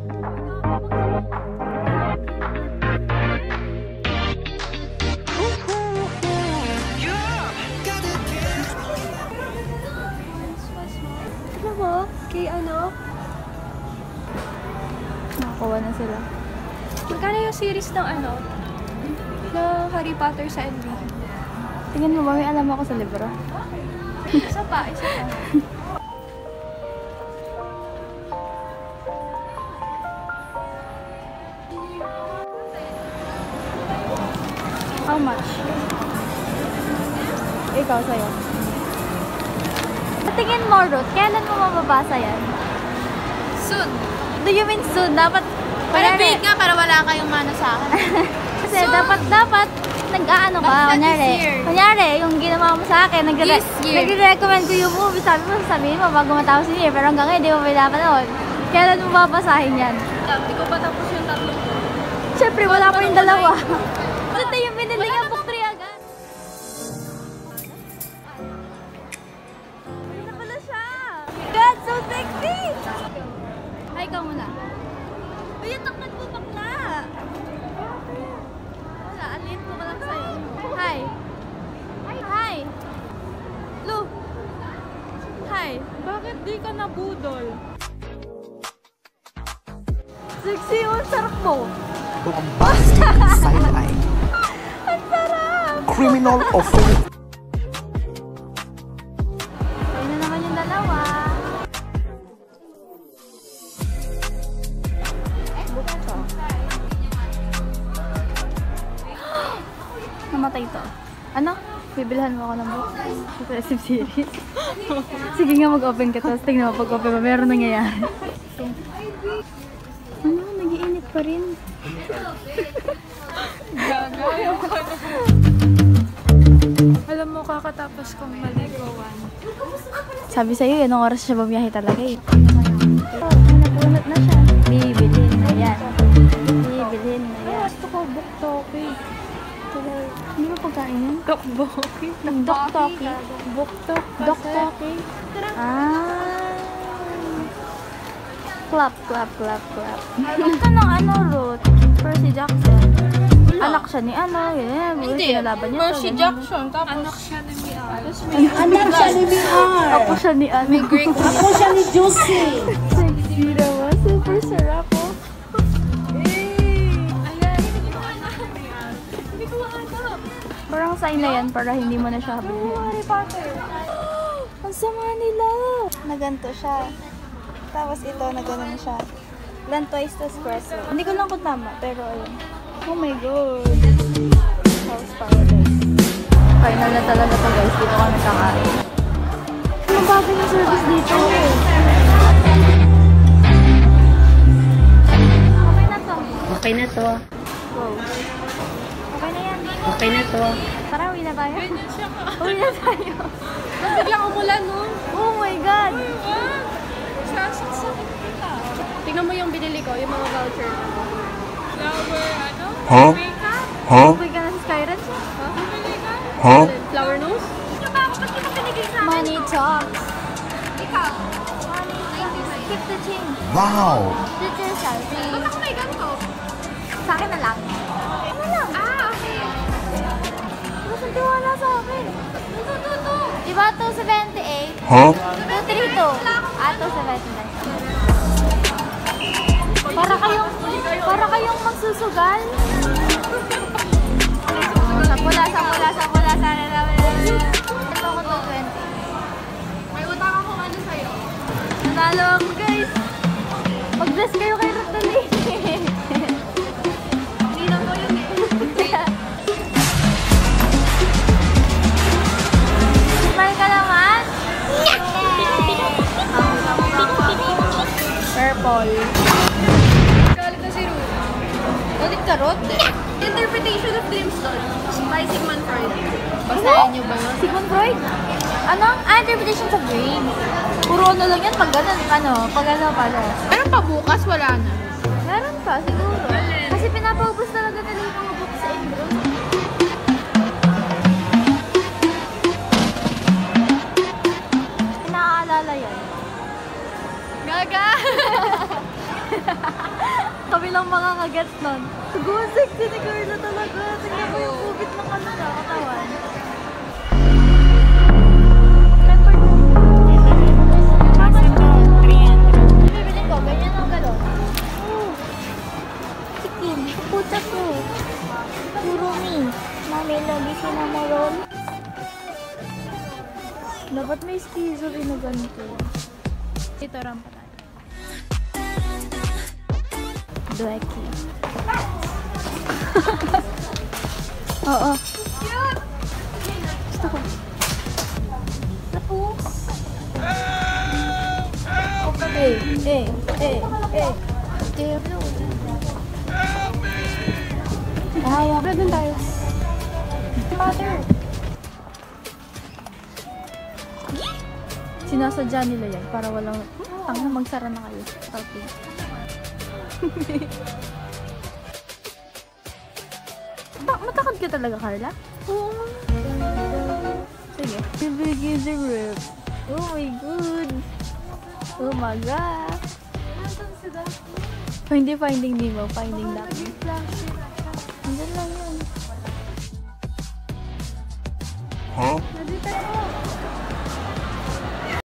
Ano ba? Kay ano? Nakakuha na sila. Magkano yung series ng ano? Ng Harry Potter sa NB? Tingnan mo ba, may alam ako sa libro? Isa pa, isa pa. How much? Ikaw, sa'yo. Tingin mo, Ruth, kailan mo mababasa yan? Soon. Do you mean soon? Dapat... Para big nga, para wala kayong mano sa akin. Kasi dapat nag-aano ka, kunyari, yung ginawa mo sa akin, nagre-recommend ko yung movie, sabihin mo bago matapos yung year, pero hanggang ngayon, di mo pinapanood. Kailan mo babasahin yan? Hindi ko pa tapos yung tatlo ko. Siyempre, wala pa yung dalawa. Ito yung binili nga book 3 agad. Ay na pala siya! God, so sexy! Hi ka muna. Uy, yung taknag mo bakla! Wala, alin ko lang sa'yo. Hi! Hi! Lu! Hi! Bakit di ka nabudol? Sexy yun, sarap mo! Bombastic sci-fi. Ang sarap! Criminal offense. Ayun na naman yung dalawa. Namatay ito. Ano? Bibilhan mo ako ng book. Impressive series. Sige nga, mag-open ka. Tapos tingnan mo, pag-open mo, meron nangyayari. Ano? Nag-iinit pa rin. Alam mo, kakatapos kong maligawan. Sabi sa'yo, anong oras siya bumiyahe talaga eh. Napunot na siya. Bibilhin na yan. Bibilhin na yan. Gusto ko buktoki. Hindi mo pagkain yan? Dokboki. Doktoki. Buktok. Doktoki. Ah. Clap, clap, clap, clap. Ito ng ano, Ruth? Percy Jackson. Anak siya ni ano, yun. Hindi. Kinalaban niya. Percy Jackson. Tapos anak siya ni Mian. Anak siya ni Mian. Ako siya ni ano. May Greek. Ako siya ni Josie. Sexy naman. Super sarap po. Parang sign na yan para hindi mo na siya bilhin. Harry Potter. Ang sama nila. Naganto siya. Tapos ito, nagano siya. Then twice to espresso. Hindi ko lang kung tama, pero ayun. Oh my god. House paradise. Final na talaga to guys. Dito kami kakain. Ang bago yung service dito. Okay na to. Okay na to. Wow. Okay na yan. Okay na to. Tara, uwi na tayo. Uwi na tayo. Nung biglang umulan, no? Oh my god. Sasaksak kita. Tingnan mo yung binili ko, yung mga voucher. Flower, ano? Huh? Huh? Uwi ka na sa Skyrim siya? Bumili ka? Huh? Flower nose? Ano ba? Ba't kita pinigil sa akin? Money talks. Ikaw? Keep the change. Wow! Dito yung salary. Ba't ako may ganito? Sa akin na lang. Ano lang? Ah, okay. Mas ang tiwala sa akin. Diba 278? Huh? 232. Ah, 279. Para kayong magsusugal. Sapula. Sana namin. Ito ako 220. May utang akong ano sa'yo. Nanalo ako guys. Mag-bless kayo kay Rotali. Ninang mo yun eh. Smile ka naman. Purple. Galit na si Ruth. Galit ka, Ruth? Interpretation of Dreams doon. By Sigmund Freud. Basahin niyo ba yun? Sigmund Freud? Ano? Interpretation of Dreams. Puro ano lang yan pag ganun, pag ano pala. Meron pa bukas, wala na. Meron pa, siguro. Kasi pinapaubos talaga nila yung mga books sa Indro. Pinaalala yan. Gaga! Kami lang makakagets nun. Go, sexy ni Carla talaga. Tingnan mo yung kubit ng ano na, katawan. Bibiling ko, ganyan ang galon. Chicken, puta ko. Puro me. Mami, lagi sinamaron. Dapat may squeezer na ganito. Ito, rampa tayo. Dweki. Oo. Cute! Gusto ko. Tapos. Okay. Tero. Ayaw. Doon tayo. Mother. Sinasadya nila yan para walang magsara na kayo. Okay. Matakad ka talaga, Carla? Oo. Sige. Bibigyan the rip. Oh my god. Oh my god. Oh, hindi Finding Nemo. Finding Daphne. Andyan lang yun. Huh? Nandito tayo.